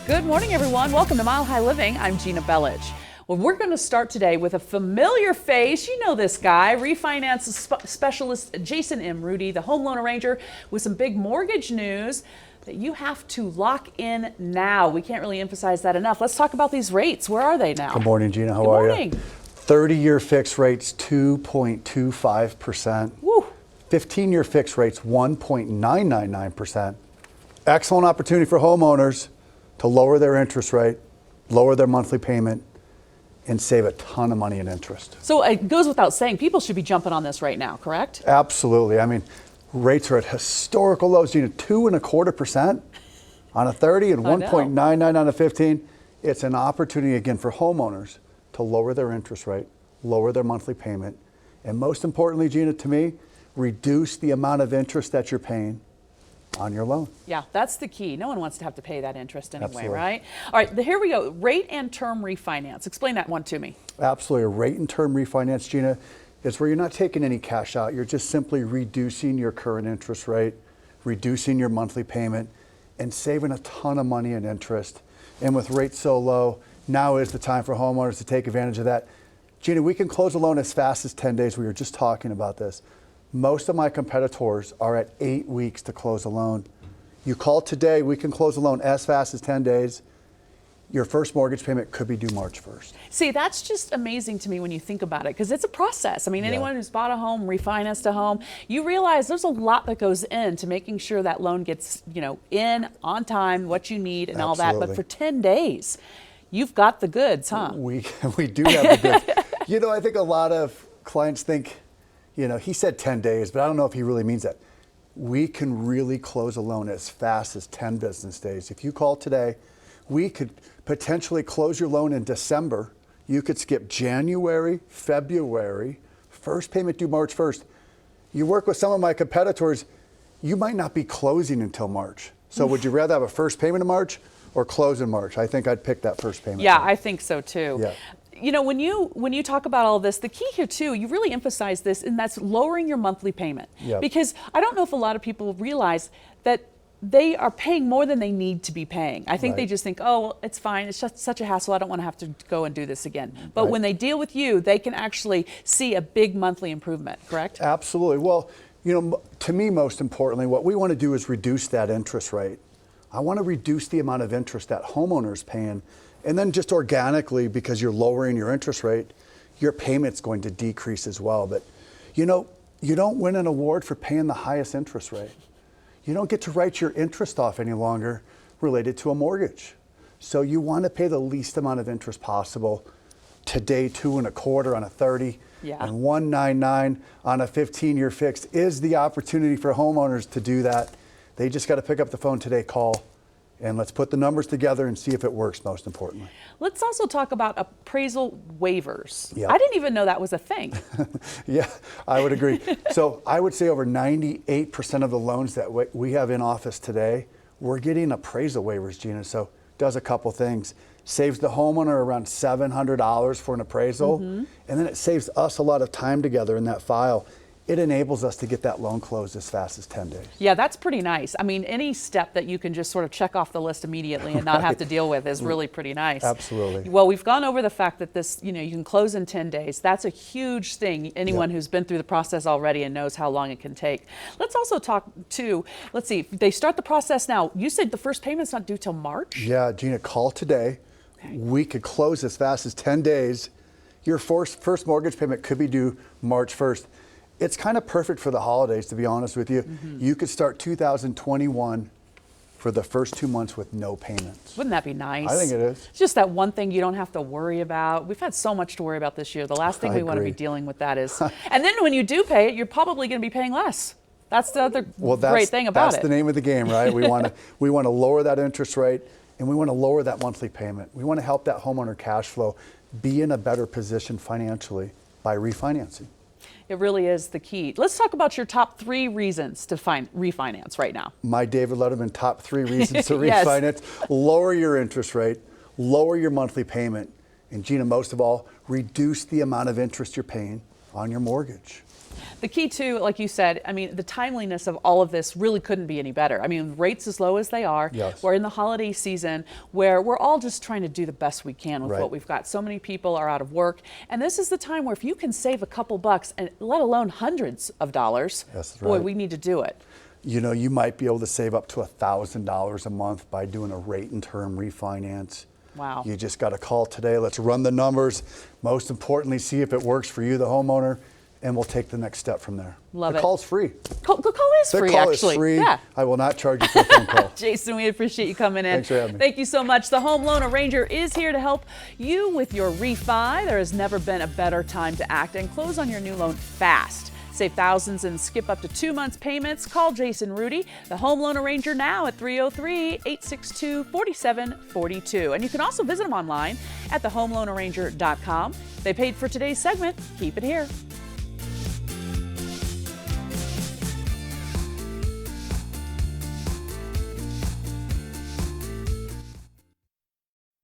Good morning, everyone. Welcome to Mile High Living. I'm Gina Bellich. Well, we're going to start today with a familiar face. You know this guy, refinance specialist Jason M. Rudy, the home loan arranger, with some big mortgage news that you have to lock in now. We can't really emphasize that enough. Let's talk about these rates. Where are they now? Good morning, Gina. How are you? 30-year fixed rates, 2.25%. Woo. 15-year fixed rates, 1.999%. Excellent opportunity for homeowners to lower their interest rate, lower their monthly payment, and save a ton of money in interest. So it goes without saying, people should be jumping on this right now, correct? Absolutely. I mean, rates are at historical lows. You know, 2.25% on a 30 and 1.99 on a 15. It's an opportunity again for homeowners to lower their interest rate, lower their monthly payment, and most importantly, Gina, to me, reduce the amount of interest that you're paying on your loan. Yeah, that's the key. No one wants to have to pay that interest anyway, Absolutely. Right? All right, here we go. Rate and term refinance. Explain that one to me. Absolutely. A rate and term refinance, Gina, is where you're not taking any cash out. You're just simply reducing your current interest rate, reducing your monthly payment, and saving a ton of money in interest. And with rates so low, now is the time for homeowners to take advantage of that. Gina, we can close a loan as fast as 10 days. We were just talking about this. Most of my competitors are at 8 weeks to close a loan. You call today, we can close a loan as fast as 10 days. Your first mortgage payment could be due March 1st. See, that's just amazing to me when you think about it, because it's a process. I mean, anyone who's bought a home, refinanced a home, you realize there's a lot that goes into making sure that loan gets, in on time, what you need and all that. But for 10 days, you've got the goods, huh? We do have the goods. I think a lot of clients think, he said 10 days, but I don't know if he really means that. We can really close a loan as fast as 10 business days. If you call today, we could potentially close your loan in December. You could skip January, February, first payment due March 1st. You work with some of my competitors, you might not be closing until March. So would you rather have a first payment in March or close in March? I think I'd pick that first payment. Yeah, I think so too. Yeah. When you talk about all this, the key here too, you really emphasize this, and that's lowering your monthly payment. Yep. Because I don't know if a lot of people realize that they are paying more than they need to be paying. I think they just think, oh, well, it's fine. It's just such a hassle. I don't want to have to go and do this again. But when they deal with you, they can actually see a big monthly improvement, correct? Absolutely. Well, to me, most importantly, what we want to do is reduce that interest rate. I want to reduce the amount of interest that homeowners paying. And then just organically, because you're lowering your interest rate, your payment's going to decrease as well. But you don't win an award for paying the highest interest rate. You don't get to write your interest off any longer related to a mortgage. So you want to pay the least amount of interest possible. Today, 2.25 on a 30 and 1.99 on a 15-year fixed is the opportunity for homeowners to do that. They just got to pick up the phone today, call, and let's put the numbers together and see if it works, most importantly. Let's also talk about appraisal waivers. Yep. I didn't even know that was a thing. Yeah, I would agree. So I would say over 98% of the loans that we have in office today, we're getting appraisal waivers, Gina. So it does a couple things. Saves the homeowner around $700 for an appraisal, and then it saves us a lot of time together in that file. It enables us to get that loan closed as fast as 10 days. Yeah, that's pretty nice. I mean, any step that you can just sort of check off the list immediately and not have to deal with is really pretty nice. Absolutely. Well, we've gone over the fact that this, you can close in 10 days. That's a huge thing. Anyone who's been through the process already and knows how long it can take. Let's also talk let's see, they start the process now. You said the first payment's not due till March? Yeah, Gina, call today. Okay. We could close as fast as 10 days. Your first mortgage payment could be due March 1st. It's kind of perfect for the holidays, to be honest with you. You could start 2021 for the first 2 months with no payments. Wouldn't that be nice? I think it is. It's just that one thing you don't have to worry about. We've had so much to worry about this year. The last thing we want to be dealing with that is, and then when you do pay it, you're probably going to be paying less. That's the other great thing about it. That's the name of the game, right? We want to lower that interest rate, and we want to lower that monthly payment. We want to help that homeowner cash flow be in a better position financially by refinancing. It really is the key. Let's talk about your top 3 reasons to refinance right now. My David Letterman top 3 reasons to refinance. Lower your interest rate, lower your monthly payment, and Gina, most of all, reduce the amount of interest you're paying on your mortgage. The key too, like you said, I mean, the timeliness of all of this really couldn't be any better. I mean, rates as low as they are. Yes. We're in the holiday season where we're all just trying to do the best we can with Right. what we've got. So many people are out of work. And this is the time where if you can save a couple bucks, and let alone hundreds of dollars, That's boy, right. we need to do it. You know, you might be able to save up to $1,000 a month by doing a rate and term refinance. Wow. You just got to call today. Let's run the numbers. Most importantly, see if it works for you, the homeowner, and we'll take the next step from there. Love the it. call's free. The call is The free, call actually. is free. Yeah. I will not charge you for a phone call. Jason, we appreciate you coming in. Thanks for having me. Thank you so much. The Home Loan Arranger is here to help you with your refi. There has never been a better time to act and close on your new loan fast. Save thousands and skip up to 2 months payments. Call Jason Rudy, the Home Loan Arranger, now at 303-862-4742. And you can also visit them online at thehomeloanarranger.com. They paid for today's segment. Keep it here.